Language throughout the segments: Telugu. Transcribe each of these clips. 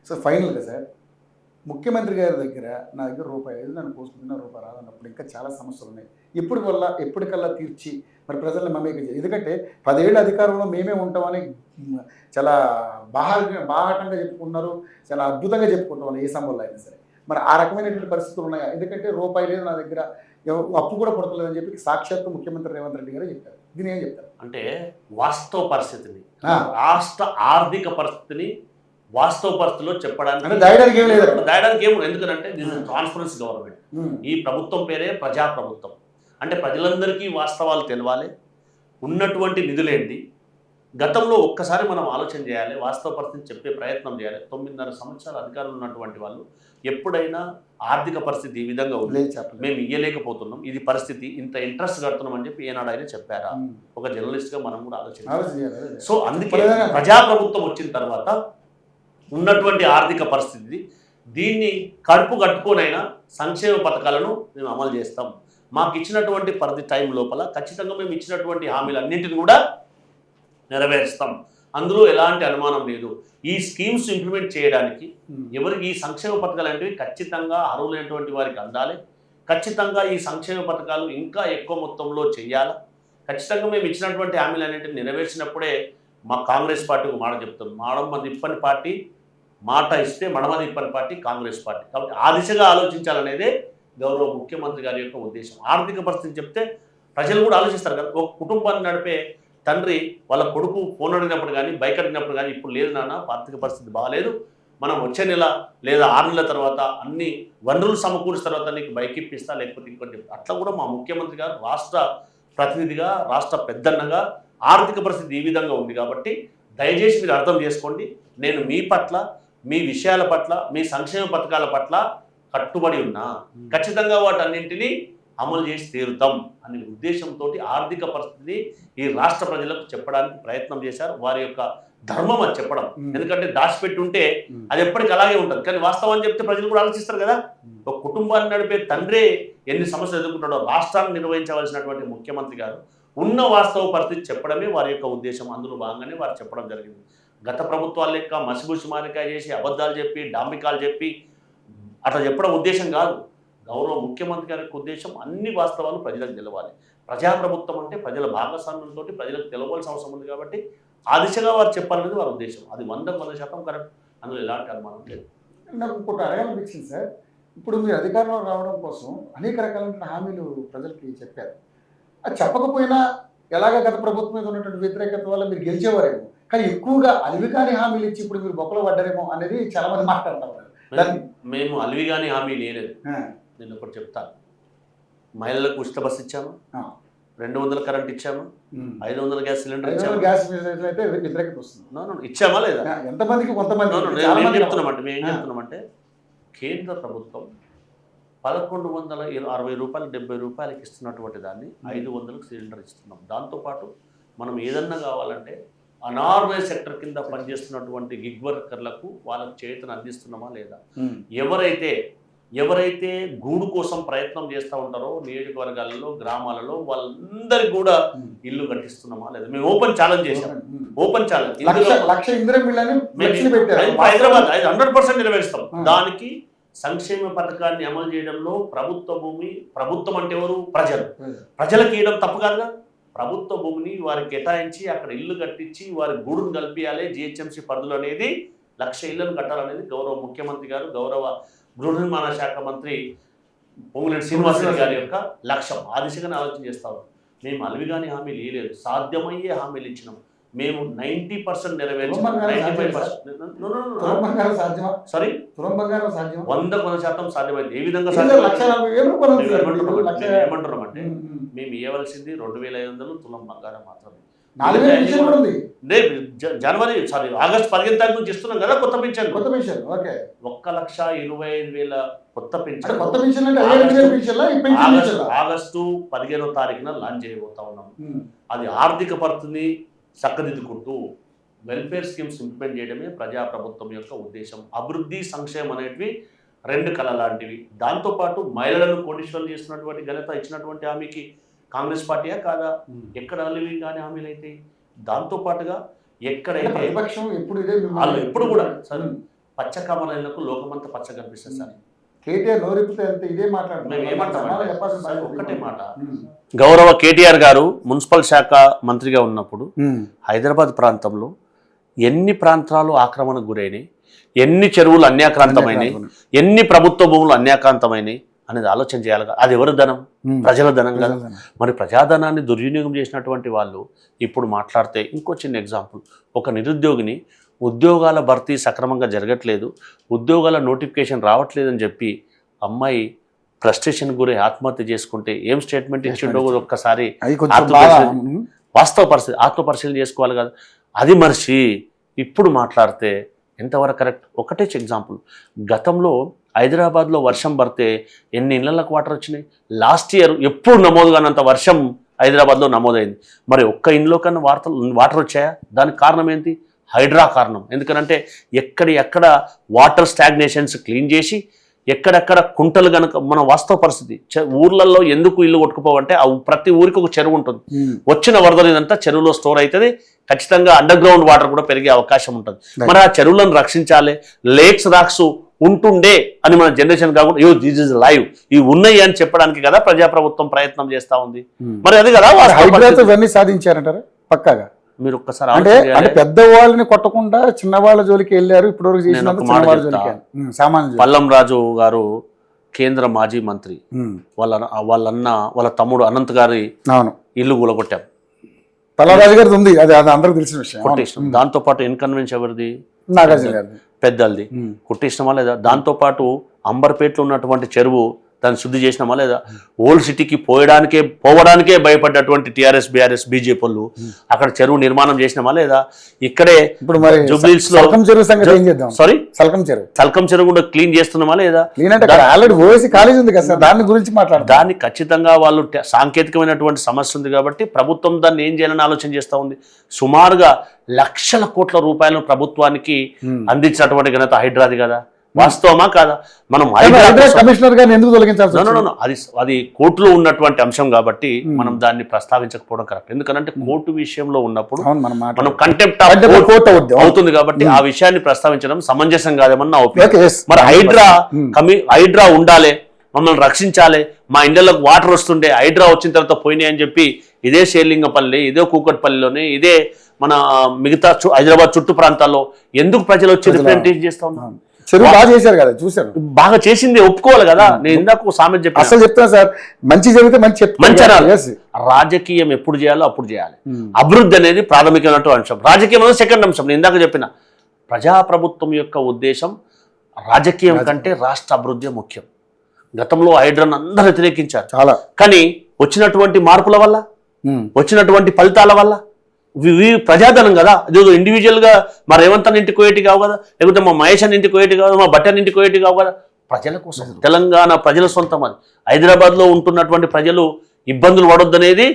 సో ఫైనల్గా సార్, ముఖ్యమంత్రి గారి దగ్గర నా దగ్గర రూపాయి లేదు, నన్ను పోసుకుంటున్న రూపాయి రాదన్నప్పుడు ఇంకా చాలా సమస్యలు ఉన్నాయి. ఎప్పటికల్లా తీర్చి మరి ప్రజల్ని మమేకం చేయాలి. ఎందుకంటే 10 ఏళ్ళ అధికారంలో మేమే ఉంటామని మ్, చాలా బాహాటంగా చెప్పుకున్నారు, చాలా అద్భుతంగా చెప్పుకుంటాం ఏ సంబంధంలో అయినా సరే. మరి ఆ రకమైనటువంటి పరిస్థితులు ఉన్నాయా? ఎందుకంటే రూపాయి లేదు నా దగ్గర, అప్పు కూడా పుడతలేదని చెప్పి సాక్షాత్తు ముఖ్యమంత్రి రేవంత్ రెడ్డి గారే చెప్పారు. దీని ఏం చెప్తారు? అంటే వాస్తవ పరిస్థితిని, ఆ, రాష్ట్ర ఆర్థిక పరిస్థితిని వాస్తవ పరిస్థితిలో అంటే చెప్పడానికి దాయడానికి ఏం లేదు. దాయడానికి ఏం, ఎందుకంటే దిస్ ఇస్ ట్రాన్స్పరెన్సీ గవర్నమెంట్. ఉమ్, ఈ ప్రభుత్వం పేరే ప్రజా ప్రభుత్వం. అంటే ప్రజలందరికీ వాస్తవాలు తెలవాలి, ఉన్నటువంటి నిధులేంటి. గతంలో ఒక్కసారి మనం ఆలోచన చేయాలి, వాస్తవ పరిస్థితిని చెప్పే ప్రయత్నం చేయాలి. 9.5 సంవత్సరాల అధికారులు ఉన్నటువంటి వాళ్ళు ఎప్పుడైనా ఆర్థిక పరిస్థితి ఈ విధంగా ఉంది, లేదు చెప్పలేదు. మేము ఇయ్యలేకపోతున్నాం, ఇది పరిస్థితి, ఇంత ఇంట్రెస్ట్ కడుతున్నాం అని చెప్పి ఏనాడు అయినా చెప్పారా? ఉమ్, ఒక జర్నలిస్ట్గా మనం కూడా ఆలోచించాలి. ఆలోచన చేయాలి, అదే. సో అందుకే ప్రజాప్రభుత్వం వచ్చిన తర్వాత ఉన్నటువంటి ఆర్థిక పరిస్థితి, దీన్ని కడుపు కట్టుకోనైనా సంక్షేమ పథకాలను మేము అమలు చేస్తాం. మాకు ఇచ్చినటువంటి పరిధి టైం లోపల ఖచ్చితంగా మేము ఇచ్చినటువంటి హామీలన్నింటిని కూడా నెరవేరుస్తాం. అందులో ఎలాంటి అనుమానం లేదు. ఈ స్కీమ్స్ ఇంప్లిమెంట్ చేయడానికి ఎవరికి ఈ సంక్షేమ పథకాలు అనేవి ఖచ్చితంగా అర్హులైనటువంటి వారికి అందాలి. ఖచ్చితంగా ఈ సంక్షేమ పథకాలు ఇంకా ఎక్కువ మొత్తంలో చేయాలి. ఖచ్చితంగా మేము ఇచ్చినటువంటి హామీలన్నింటిని నెరవేర్చినప్పుడే మా కాంగ్రెస్ పార్టీకి మాట చెప్తాం. మాడమ్మ తిప్పని పార్టీ, మాట ఇస్తే మడమ తిప్పని పార్టీ కాంగ్రెస్ పార్టీ. కాబట్టి ఆ దిశగా ఆలోచించాలనేదే గౌరవ ముఖ్యమంత్రి గారి యొక్క ఉద్దేశం. ఆర్థిక పరిస్థితిని చెప్తే ప్రజలు కూడా ఆలోచిస్తారు కదా. ఒక కుటుంబాన్ని నడిపే తండ్రి వాళ్ళ కొడుకు ఫోన్ అడిగినప్పుడు కానీ, బైక్ అడిగినప్పుడు కానీ, ఇప్పుడు లేదు నాన్న ఆర్థిక పరిస్థితి బాగాలేదు, మనం వచ్చే నెల లేదా 6 నెలల తర్వాత అన్ని వనరులు సమకూర్చిన తర్వాత నీకు బైక్ ఇప్పిస్తా, లేకపోతే ఇంకోటి చెప్తా. అట్లా కూడా మా ముఖ్యమంత్రి గారు రాష్ట్ర ప్రతినిధిగా, రాష్ట్ర పెద్దన్నగా ఆర్థిక పరిస్థితి ఈ విధంగా ఉంది కాబట్టి దయచేసి మీరు అర్థం చేసుకోండి. నేను మీ పట్ల, మీ విషయాల పట్ల, మీ సంక్షేమ పథకాల పట్ల కట్టుబడి ఉన్నా. ఖచ్చితంగా వాటన్నింటినీ అమలు చేసి తీరుతాం అనే ఉద్దేశంతో ఆర్థిక పరిస్థితిని ఈ రాష్ట్ర ప్రజలకు చెప్పడానికి ప్రయత్నం చేశారు. వారి యొక్క ధర్మం అది చెప్పడం. ఎందుకంటే దాచిపెట్టి ఉంటే అది ఎప్పటికీ అలాగే ఉంటుంది. కానీ వాస్తవాన్ని చెప్తే ప్రజలు కూడా ఆలోచిస్తారు కదా. ఒక కుటుంబాన్ని నడిపే తండ్రే ఎన్ని సమస్యలు ఎదుర్కొంటాడో రాష్ట్రాన్ని నిర్వహించవలసినటువంటి ముఖ్యమంత్రి గారు ఉన్న వాస్తవ పరిస్థితి చెప్పడమే వారి యొక్క ఉద్దేశం. అందులో భాగంగానే వారు చెప్పడం జరిగింది. గత ప్రభుత్వాల లెక్క మసిబుసి మారికాయ చేసి అబద్ధాలు చెప్పి డాంబికాలు చెప్పి అట్లా చెప్పడం ఉద్దేశం కాదు. గౌరవ ముఖ్యమంత్రి గారి ఉద్దేశం అన్ని వాస్తవాలు ప్రజలకు తెలవాలి. ప్రజాప్రభుత్వం అంటే ప్రజల భాగస్వామ్యంతో ప్రజలకు తెలవాల్సిన అవసరం ఉంది కాబట్టి ఆ దిశగా వారు చెప్పాలనేది వారి ఉద్దేశం. అది 100% కరెక్ట్, అందులో ఎలాంటి అనుమానం లేదు. నాకు ఇంకోటి అడగాలనిపించింది సార్. ఇప్పుడు మీరు అధికారంలో రావడం కోసం అనేక రకాలైన హామీలు ప్రజలకి చెప్పారు. అది చెప్పకపోయినా ఎలాగ గత ప్రభుత్వం మీద ఉన్నటువంటి వ్యతిరేకత వల్ల మీరు గెలిచేవారేమో, కానీ ఎక్కువగా అలివి కాని హామీలు ఇచ్చి ఇప్పుడు మీరు బొక్కలో పడ్డారేమో అనేది చాలా మంది మాట్లాడుతున్నారు. మేము అలివిగాని హామీ లేదు. ఆ, నేను ఒకటి చెప్తాను. మహిళలకు ఉచిత బస్సు ఇచ్చాము, ఆ, 200 కరెంట్ ఇచ్చాము, 500 గ్యాస్ సిలిండర్ 500 ఇచ్చాము. గ్యాస్ మీద అయితే వ్యతిరేకత వస్తుంది. ఇచ్చామా లేదా? ఎంతమందికి? కొంతమంది. మేము ఏం చెప్తున్నామంటే కేంద్ర ప్రభుత్వం 1160 రూపాయలు 70 రూపాయలకి ఇస్తున్నటువంటి దాన్ని 500కు సిలిండర్ ఇస్తున్నాం. దాంతోపాటు మనం ఏదన్నా కావాలంటే అనార్గనైజ్ సెక్టర్ కింద పనిచేస్తున్నటువంటి గిగ్ వర్కర్లకు వాళ్ళకు చేతను అందిస్తున్నామా లేదా? ఎవరైతే గూడు కోసం ప్రయత్నం చేస్తూ ఉంటారో నియోజకవర్గాలలో, గ్రామాలలో వాళ్ళందరికీ కూడా ఇల్లు కట్టిస్తున్నామా లేదా? మేము ఓపెన్ ఛాలెంజ్ చేశాం. Open challenge Hyderabad 100% నెరవేరుస్తాం. దానికి సంక్షేమ పథకాన్ని అమలు చేయడంలో ప్రభుత్వ భూమి, ప్రభుత్వం అంటే ఎవరు? ప్రజలకు ఇవ్వడం తప్పు కాదుగా. ప్రభుత్వ భూమిని వారికి కేటాయించి అక్కడ ఇల్లు కట్టించి వారి గూడును కల్పించాలి. జిహెచ్ఎంసీ పరిధులు అనేది 1,00,000 ఇళ్లను కట్టాలనేది గౌరవ ముఖ్యమంత్రి గారు, గౌరవ గృహ నిర్మాణ శాఖ మంత్రి పొంగులేటి శ్రీనివాసరెడ్డి గారి యొక్క లక్ష్యం. ఆ దిశగానే ఆలోచన చేస్తాం. మేము అలివిగాని హామీలు ఇవ్వలేదు, సాధ్యమయ్యే హామీలు ఇచ్చినాం. మేము 90% నెరవేర్చాం. 100% సాధ్యమైంది. ఏ విధంగా ఏమంటున్నామంటే మేము ఇవ్వవలసింది 2,500 తులం బంగారం మాత్రమే. ఆగస్టు 15 తారీఖు నుంచి ఇస్తున్నాం కదా కొత్త పెన్షన్. 1,25,000 కొత్త పెన్షన్ ఆగస్టు 15వ తారీఖున లాంచ్ చేయబోతా ఉన్నాం. అది ఆర్థిక పరిస్థితిని చక్కదిద్దుకుంటూ వెల్ఫేర్ స్కీమ్స్ ఇంప్లిమెంట్ చేయడమే ప్రజాప్రభుత్వం యొక్క ఉద్దేశం. అభివృద్ధి, సంక్షేమం అనేటివి 2 కళ లాంటివి. దాంతోపాటు మహిళలను కోటీశ్వరులు చేస్తున్నటువంటి ఘనత ఇచ్చినటువంటి హామీకి కాంగ్రెస్ పార్టీయా కాదా? ఎక్కడ అలివి కానీ హామీలు అయితే దాంతోపాటుగా ఎక్కడైతే వాళ్ళు ఎప్పుడు కూడా సరే పచ్చ కమలకు లోకమంతా పచ్చ కనిపిస్తుంది సార్. కేటీఆర్ నోరిపితే అంత ఇదే మేము మాట్లాడుతున్నాం. ఏమంటాం ఒక్కటే మాట, గౌరవ కేటీఆర్ గారు మున్సిపల్ శాఖ మంత్రిగా ఉన్నప్పుడు హైదరాబాద్ ప్రాంతంలో ఎన్ని ప్రాంతాలు ఆక్రమణకు గురైనాయి, ఎన్ని చెరువులు అన్యాక్రాంతమైనాయి, ఎన్ని ప్రభుత్వ భూములు అన్యాక్రాంతమైనాయి అనేది ఆలోచన చేయాలి కదా. అది ఎవరి ధనం? ప్రజల ధనం కదా. మరి ప్రజాధనాన్ని దుర్వినియోగం చేసినటువంటి వాళ్ళు ఇప్పుడు మాట్లాడితే, ఇంకో చిన్న ఎగ్జాంపుల్, ఒక నిరుద్యోగిని ఉద్యోగాల భర్తీ సక్రమంగా జరగట్లేదు, ఉద్యోగాల నోటిఫికేషన్ రావట్లేదని చెప్పి అమ్మాయి ఫ్రస్ట్రేషన్ గురై ఆత్మహత్య చేసుకుంటే ఏం స్టేట్మెంట్ ఇచ్చిండో ఒక్కసారి వాస్తవ పరిస్థితి ఆత్మపరిశీలన చేసుకోవాలి కదా. అది మనిషి ఇప్పుడు మాట్లాడితే ఎంతవరకు కరెక్ట్? ఒకటే ఎగ్జాంపుల్, గతంలో హైదరాబాద్లో వర్షం పడితే ఎన్ని ఇళ్లకు వాటర్ వచ్చినాయి? లాస్ట్ ఇయర్ ఎప్పుడు నమోదు కానంత వర్షం హైదరాబాద్లో నమోదైంది. మరి ఒక్క ఇంట్లో కన్నా వాటర్ వచ్చాయా? దానికి కారణం ఏంటి? హైడ్రా కారణం. ఎందుకనంటే ఎక్కడ వాటర్ స్టాగ్నేషన్స్ క్లీన్ చేసి ఎక్కడెక్కడ కుంటలు కనుక, మన వాస్తవ పరిస్థితి ఊర్లలో ఎందుకు ఇల్లు కొట్టుకుపోవంటే ప్రతి ఊరికి ఒక చెరువు ఉంటుంది. వచ్చిన వరదలు ఇదంతా చెరువులో స్టోర్ అవుతుంది. ఖచ్చితంగా అండర్ గ్రౌండ్ వాటర్ కూడా పెరిగే అవకాశం ఉంటుంది. మరి ఆ చెరువులను రక్షించాలి. లేక్స్ రాక్స్ ఉంటుండే అని మన జనరేషన్ కాకుండా యో దిస్ ఇస్ లైవ్ ఇవి ఉన్నాయి అని చెప్పడానికి కదా ప్రజాప్రభుత్వం ప్రయత్నం చేస్తా ఉంది. మరి అది కదా ఇవన్నీ సాధించారంటారా? పక్కాగా మీరు ఒక్కసారి అంటే పెద్దవాళ్ళని కొట్టకుండా చిన్న వాళ్ళ జోలికి వెళ్ళారు. ఇప్పటివరకు పల్లం రాజు గారు కేంద్ర మాజీ మంత్రి, వాళ్ళ తమ్ముడు అనంత్ గారి ఇల్లు కూలగొట్టాం. పల్లం గారిది ఉంది, అది అందరికి తెలిసిన విషయం. కొట్టేసినాం. దాంతో పాటు ఇన్కన్వెన్స్ ఎవరిది? నాగార్జున గారిది, పెద్దలది. కొట్టేసినామా లేదా? దాంతో పాటు అంబర్పేటలో ఉన్నటువంటి చెరువు దాన్ని శుద్ధి చేసినామా లేదా? ఓల్డ్ సిటీకి పోవడానికే భయపడ్డటువంటి టీఆర్ఎస్ బీఆర్ఎస్ బీజేపీ వాళ్ళు అక్కడ చెరువు నిర్మాణం చేసినామా లేదా? ఇక్కడే ఇప్పుడు మరి జూబ్లీహిల్స్ లో సారీ సల్కం చెరువు కూడా క్లీన్ చేస్తున్నామా లేదా? దాని గురించి దాన్ని ఖచ్చితంగా వాళ్ళు సాంకేతికమైనటువంటి సమస్య ఉంది కాబట్టి ప్రభుత్వం దాన్ని ఏం చేయాలని ఆలోచన చేస్తూ ఉంది. సుమారుగా లక్షల కోట్ల రూపాయలను ప్రభుత్వానికి అందించినటువంటి ఘనత హైడ్రాది కదా. వాస్తవమా కాదా? మనం కమిషనర్ గారిని ఎందుకు తొలగించాలి? అది కోర్టులో ఉన్నటువంటి అంశం కాబట్టి మనం దాన్ని ప్రస్తావించకపోవడం కరెక్ట్. ఎందుకంటే కోర్టు విషయంలో ఉన్నప్పుడు మనం కంటెంప్ట్ అవుతుంది కాబట్టి ఆ విషయాన్ని ప్రస్తావించడం సమంజసం కాదేమని నా ఒపీనియన్. మరి హైడ్రా ఉండాలి, మమ్మల్ని రక్షించాలి, మా ఇండ్లకు వాటర్ వస్తుండే హైడ్రా వచ్చిన తర్వాత పోయినాయి అని చెప్పి ఇదే షేర్లింగపల్లి, ఇదే కూకట్పల్లిలోనే, ఇదే మన మిగతా హైదరాబాద్ చుట్టూ ప్రాంతాల్లో ఎందుకు ప్రజలు వచ్చి రిప్రజెంటేషన్ చేస్తా ఉన్నారు? చెరువు బాగా చేశారు కదా, చూశారు, బాగా చేసింది ఒప్పుకోవాలి కదా. నేను ఇందాక సామెత చెప్పాను, అసలు చెప్తాను సార్, మంచి జరిగితే మంచి రాజకీయం ఎప్పుడు చేయాలో అప్పుడు చేయాలి. అభివృద్ధి అనేది ప్రాథమికమైనటువంటి అంశం, రాజకీయం అనేది సెకండ్ అంశం. నేను ఇందాక చెప్పిన ప్రజాప్రభుత్వం యొక్క ఉద్దేశం రాజకీయం కంటే రాష్ట్ర అభివృద్ధి ముఖ్యం. గతంలో హైడ్రాను అందరూ వ్యతిరేకించారు చాలా, కానీ వచ్చినటువంటి మార్పుల వల్ల, వచ్చినటువంటి ఫలితాల వల్ల ప్రజాధనం కదా. అదేదో ఇండివిజువల్గా మా రేవంత్ అన్న ఇంటి కోయేటి కావు కదా, లేకపోతే మా మహేష్ అన్న ఇంటి కోయేటి కాదు, మా బట్టన్ ఇంటి కోయేటి కావు కదా. ప్రజల కోసం, తెలంగాణ ప్రజల సొంతం అది. హైదరాబాద్లో ఉంటున్నటువంటి ప్రజలు ఇబ్బందులు పడొద్దనేది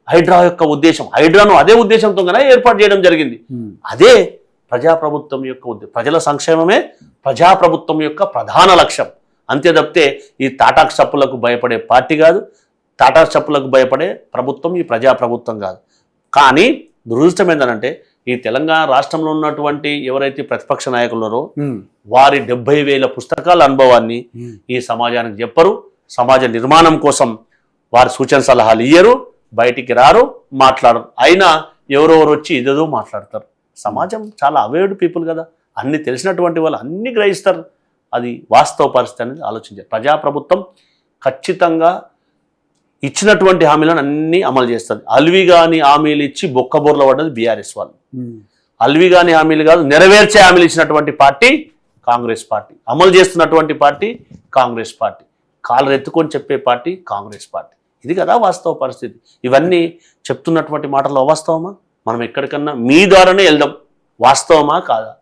హైడ్రా యొక్క ఉద్దేశం. హైడ్రాను అదే ఉద్దేశంతో కన్నా ఏర్పాటు చేయడం జరిగింది. అదే ప్రజాప్రభుత్వం యొక్క ఉద్దేశం. ప్రజల సంక్షేమమే ప్రజాప్రభుత్వం యొక్క ప్రధాన లక్ష్యం. అంతే తప్పితే ఈ టాటా చప్పులకు భయపడే పార్టీ కాదు, టాటా చప్పులకు భయపడే ప్రభుత్వం ఈ ప్రజాప్రభుత్వం కాదు. కానీ దురదృష్టం ఏంటంటే ఈ తెలంగాణ రాష్ట్రంలో ఉన్నటువంటి ఎవరైతే ప్రతిపక్ష నాయకులు ఉన్నారో వారి 70,000 పుస్తకాల అనుభవాన్ని ఈ సమాజానికి చెప్పరు. సమాజ నిర్మాణం కోసం వారి సూచన సలహాలు ఇయ్యరు, బయటికి రారు, మాట్లాడరు. అయినా ఎవరెవరు వచ్చి ఇదేదో మాట్లాడతారు. సమాజం చాలా అవేర్డ్ పీపుల్ కదా, అన్ని తెలిసినటువంటి వాళ్ళు అన్ని గ్రహిస్తారు. అది వాస్తవ పరిస్థితి అనేది ఆలోచించారు. ప్రజాప్రభుత్వం ఖచ్చితంగా ఇచ్చినటువంటి హామీలను అన్ని అమలు చేస్తుంది. అల్విగాని హామీలు ఇచ్చి బొక్కబోర్ల పడ్డది బీఆర్ఎస్ వాళ్ళు. అల్విగాని హామీలు కాదు, నెరవేర్చే హామీలు ఇచ్చినటువంటి పార్టీ కాంగ్రెస్ పార్టీ, అమలు చేస్తున్నటువంటి పార్టీ కాంగ్రెస్ పార్టీ, కాళ్ళు ఎత్తుకొని చెప్పే పార్టీ కాంగ్రెస్ పార్టీ. ఇది కదా వాస్తవ పరిస్థితి. ఇవన్నీ చెప్తున్నటువంటి మాటలు అవాస్తవమా? మనం ఎక్కడికన్నా మీ ద్వారానే వెళ్దాం, వాస్తవమా కాదా?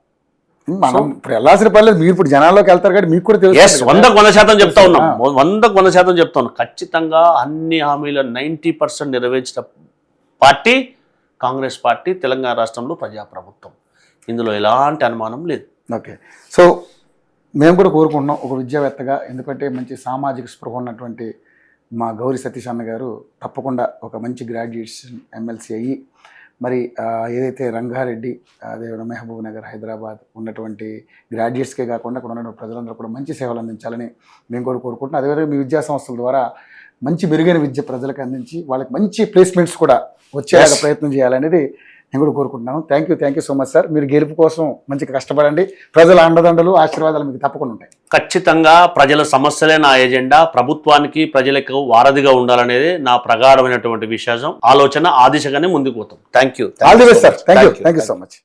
మనం ఇప్పుడు వెళ్ళాల్సిన పర్లేదు, మీరు ఇప్పుడు జనాల్లోకి వెళ్తారు కాబట్టి మీకు కూడా తెలుసు. 100% చెప్తా ఉన్నాం, 100% చెప్తా ఉన్నాం. ఖచ్చితంగా అన్ని హామీల 90% నెరవేర్చిన పార్టీ కాంగ్రెస్ పార్టీ, తెలంగాణ రాష్ట్రంలో ప్రజాప్రభుత్వం. ఇందులో ఎలాంటి అనుమానం లేదు. ఓకే, సో మేము కూడా కోరుకుంటున్నాం ఒక విద్యావేత్తగా, ఎందుకంటే మంచి సామాజిక స్పృహ ఉన్నటువంటి మా గౌరీ సతీష్ అన్న గారు తప్పకుండా ఒక మంచి గ్రాడ్యుయేషన్ ఎమ్మెల్సీ అయ్యి మరి ఏదైతే రంగారెడ్డి, అదేవిధంగా మహబూబ్ నగర్, హైదరాబాద్ ఉన్నటువంటి గ్రాడ్యుయేట్స్కే కాకుండా అక్కడ ఉన్న ప్రజలందరూ కూడా మంచి సేవలు అందించాలని మేము కూడా కోరుకుంటున్నాం. అదేవిధంగా మీ విద్యా సంస్థల ద్వారా మంచి మెరుగైన విద్య ప్రజలకు అందించి వాళ్ళకి మంచి ప్లేస్మెంట్స్ కూడా వచ్చేలాగా ప్రయత్నం చేయాలనేది నేను కూడా కోరుకుంటున్నాను. Thank you so much sir. మీరు గెలుపు కోసం మంచిగా కష్టపడండి. ప్రజల అండదండలు, ఆశీర్వాదాలు మీకు తప్పకుండా ఉంటాయి. ఖచ్చితంగా ప్రజల సమస్యలే నా ఎజెండా. ప్రభుత్వానికి ప్రజలకు వారధిగా ఉండాలనేది నా ప్రగాఢమైనటువంటి విశ్వాసం, ఆలోచన. ఆ దిశగానే ముందుకు పోతాం. Thank you. All the best sir. Thank you so much.